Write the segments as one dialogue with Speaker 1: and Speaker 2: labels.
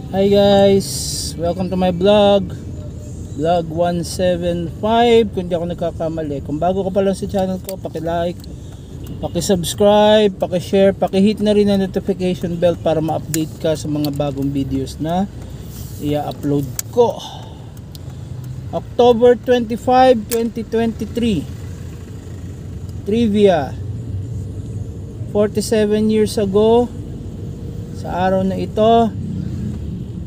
Speaker 1: Hi guys, welcome to my vlog 175. Kung di ako nagkakamali, kung bago ka pa lang sa channel ko, paki-like, paki-subscribe, paki-share, paki-hit na rin ang notification bell para ma-update ka sa mga bagong videos na i-upload ko. October 25, 2023. Trivia. 47 years ago sa araw na ito,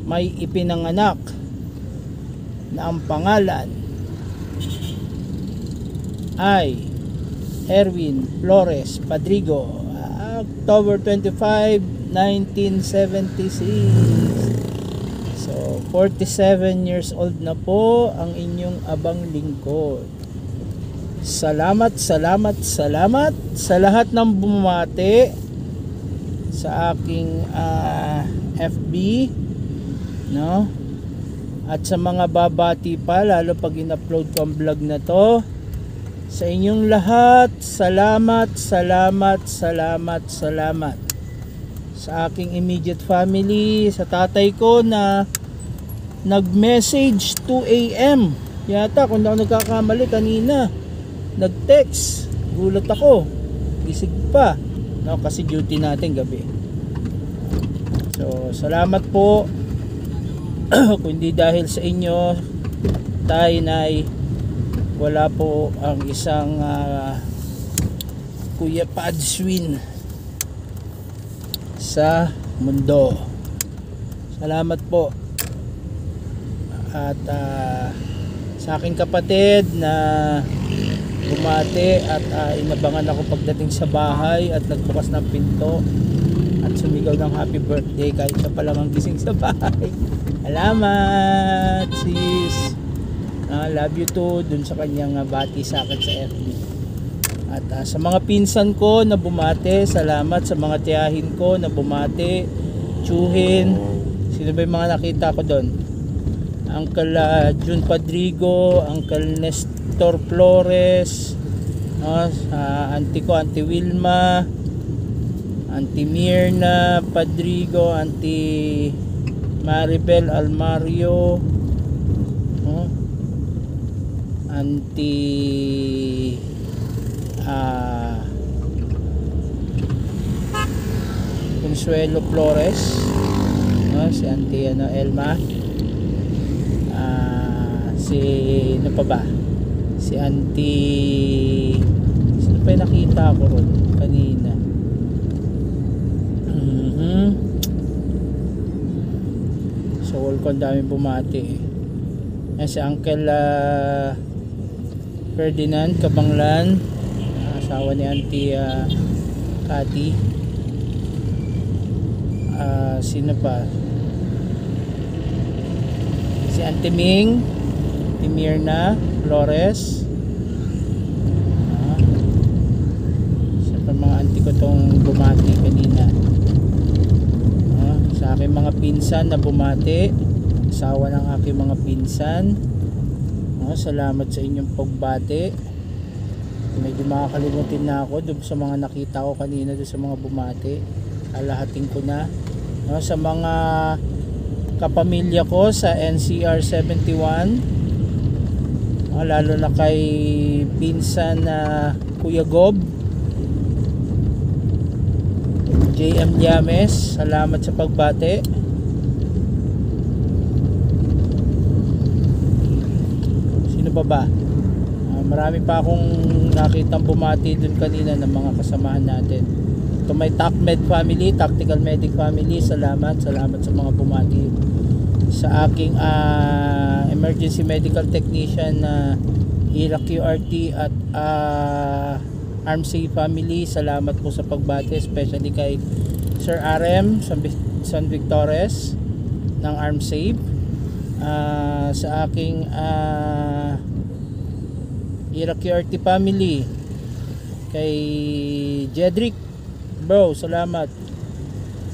Speaker 1: may ipinanganak na ang pangalan ay Erwin Flores Padrigo. October 25, 1976. So 47 years old na po ang inyong abang lingkod. Salamat sa lahat ng bumati sa aking FB, no? At sa mga babati pa, lalo pag in-upload ko ang vlog na to, sa inyong lahat, salamat sa aking immediate family, sa tatay ko na nag-message 2 AM yata, kung ako nagkakamali kanina, nag-text, gulat ako, gising pa, no? Kasi duty natin gabi. So salamat po. Kung hindi dahil sa inyo, tayo nay, wala po ang isang Kuya Padswin sa mundo. Salamat po. At sa aking kapatid na bumati at inabangan ako pagdating sa bahay at nagbukas ng pinto at sumigaw ng happy birthday kahit siya pa lang ang gising sa bahay. Salamat sis. Love you too dun sa kanyang bati sa akin sa FB. At sa mga pinsan ko na bumati, salamat. Sa mga tiyahin ko na bumati, Chuhin, sino ba yung mga nakita ko doon? Uncle Jun Padrigo, Uncle Nestor Flores, auntie ko, Auntie Wilma, Auntie Mirna Padrigo, Auntie Maribel Almario, Auntie Consuelo Flores, si Auntie Elma, si ano pa ba, si Auntie, sino pa yung nakita ko ron kanina? So all ko ang daming bumati. Si Uncle Ferdinand Kabanglan, asawa ni Auntie Cathy. Sino pa? Si Auntie Ming, Auntie Mirna Flores. Sa mga auntie ko tong bumati kanina. Sa aking mga pinsan na bumati, asawa ng aking mga pinsan, salamat sa inyong pagbati. Medyo makakalimutin na ako doon sa mga nakita ko kanina, doon sa mga bumati, alahatin ko na. Sa mga kapamilya ko sa NCR 71, lalo na kay pinsan na Kuya Gob, JM Llames, salamat sa pagbati. Sino pa ba? Marami pa akong nakitang bumati dun kanina ng mga kasamahan natin. To my TACMED family, Tactical Medic family, salamat sa mga bumati. Sa aking emergency medical technician na Ira QRT at ARMSAFE family, salamat po sa pagbati, especially kay Sir RM San Victores ng ARMSAFE. Sa aking Ira QRT family, kay Jedrick bro, salamat.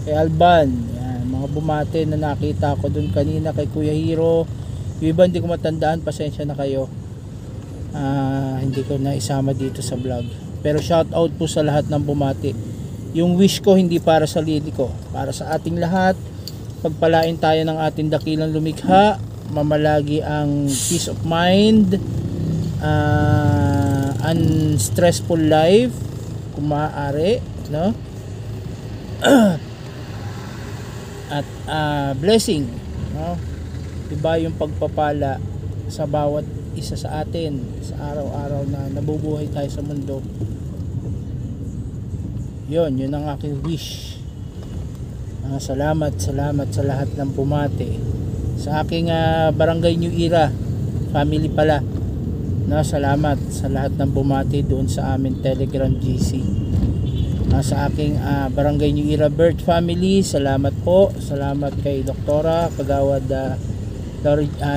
Speaker 1: Kay Alban, yan, mga bumati na nakita ko dun kanina, kay Kuya Hiro. Yung iba hindi ko matandaan, pasensya na kayo, hindi ko na isama dito sa vlog. Pero shout out po sa lahat ng bumati. Yung wish ko hindi para sa sarili ko, para sa ating lahat, Pagpalain tayo ng ating dakilang lumikha, mamalagi ang peace of mind, unstressful life kung maaari, no? At blessing, no? Iba yung pagpapala sa bawat isa sa atin sa araw-araw na nabubuhay tayo sa mundo. Yun ang aking wish. Salamat sa lahat ng bumati sa aking Barangay New Era family pala. No, salamat sa lahat ng bumati doon sa amin Telegram GC. Sa aking Barangay New Era Bird family, salamat po. Salamat kay Doktora Kagawad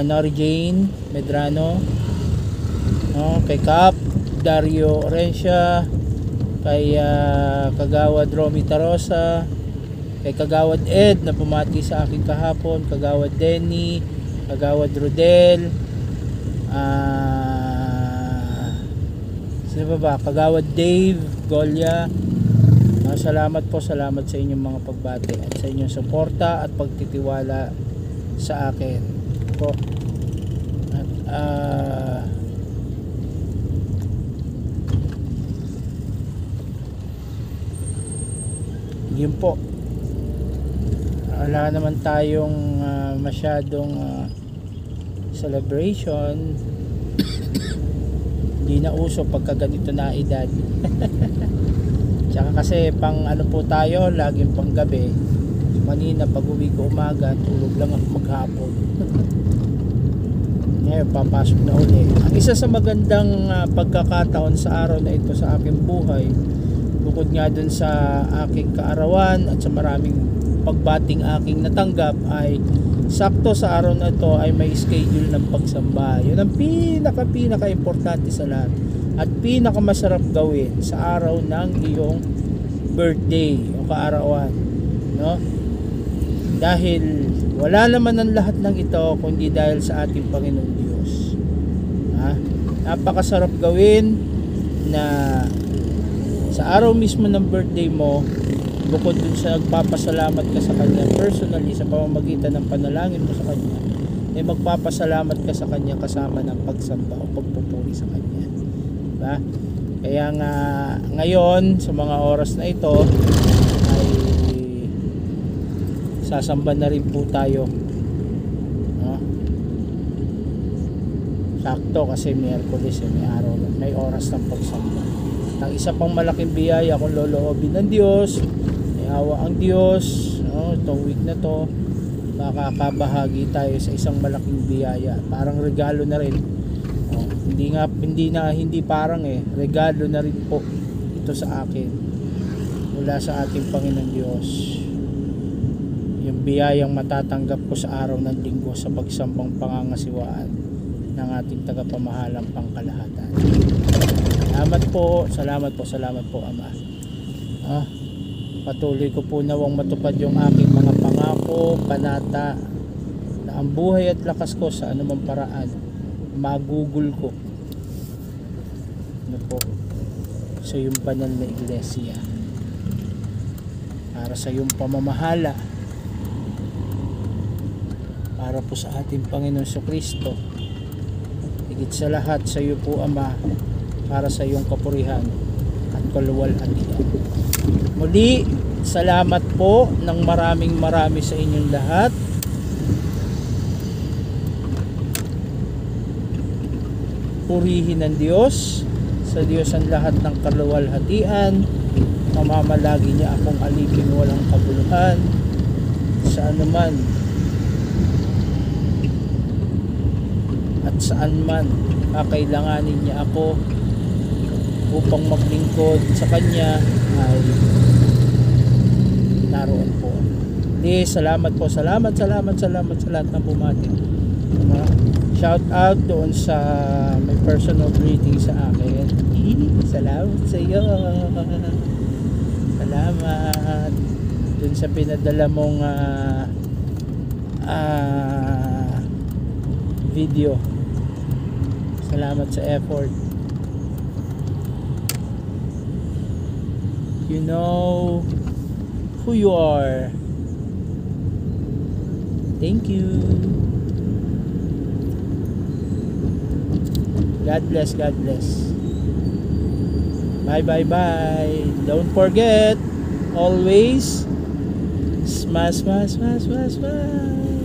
Speaker 1: Nori Jane Medrano, kay Cap Dario Orencia, kay Kagawad Romy Tarosa, kay Kagawad Ed na pumati sa akin kahapon, Kagawad Denny, Kagawad Rodel, sino ba? Kagawad Dave Golia. Salamat po, salamat sa inyong mga pagbati at sa inyong suporta at pagtitiwala sa akin po. At yun po, wala naman tayong masyadong celebration. Hindi na uso pagka ganito na edad. Tsaka kasi pang ano po tayo, laging pang gabi. Manina pag uwi ko umaga, tulog lang ako maghapon. Ngayon papasok na uli. Ang isa sa magandang pagkakataon sa araw na ito sa aking buhay, bukod nga dun sa aking kaarawan at sa maraming pagbating aking natanggap, ay sakto sa araw na ito ay may schedule ng pagsamba. Yun ang pinaka importante sa lahat at pinakamasarap gawin sa araw ng iyong birthday o kaarawan, no? Dahil wala naman ang lahat ng ito kundi dahil sa ating Panginoong Diyos. Napakasarap gawin na sa araw mismo ng birthday mo, bukod dun sa nagpapasalamat ka sa Kanya personally sa pamamagitan ng panalangin mo sa Kanya, ay magpapasalamat ka sa Kanya kasama ng pagsamba o pagpupuri sa Kanya. Diba? Kaya nga ngayon sa mga oras na ito ay sasamba na rin po tayo, no? Sakto kasi Miyerkules, may araw, may oras ng pagsamba. Ang isa pang malaking biyaya kung loloobin ng Diyos, may awa ang Diyos, no? Itong week na to makakabahagi tayo sa isang malaking biyaya, parang regalo na rin, no? Hindi parang regalo na rin po ito sa akin mula sa ating Panginoong Diyos, yung biyayang matatanggap ko sa araw ng linggo sa pagsambang pangangasiwaan ng ating tagapamahalang pangkalahatan. Salamat po Ama. Patuloy ko po nawang matupad yung aking mga pangako, panata, na ang buhay at lakas ko sa anumang paraan magugol ko sa iyong banal na iglesia, para sa iyong pamamahala, para po sa ating Panginoon Kristo, higit sa lahat sa iyo po Ama, para sa iyong kapurihan at kaluwalhatian. Muli, salamat po ng marami sa inyong lahat. Purihin ng Diyos, sa Diyos ang lahat ng kaluwalhatian. Mamamalagi niya akong alipin walang kabuluhan saan naman at saan man kakailanganin niya ako upang maglingkod sa Kanya, ay naroon po. Salamat po, salamat sa lahat ng bumati. Shout out doon sa may personal greeting sa akin. Salamat sa iyo. Salamat doon sa pinadala mong video. Salamat sa effort. You know who you are. Thank you. God bless, God bless. Bye, bye, bye. Don't forget, always smile, smile, smile, smile, smile.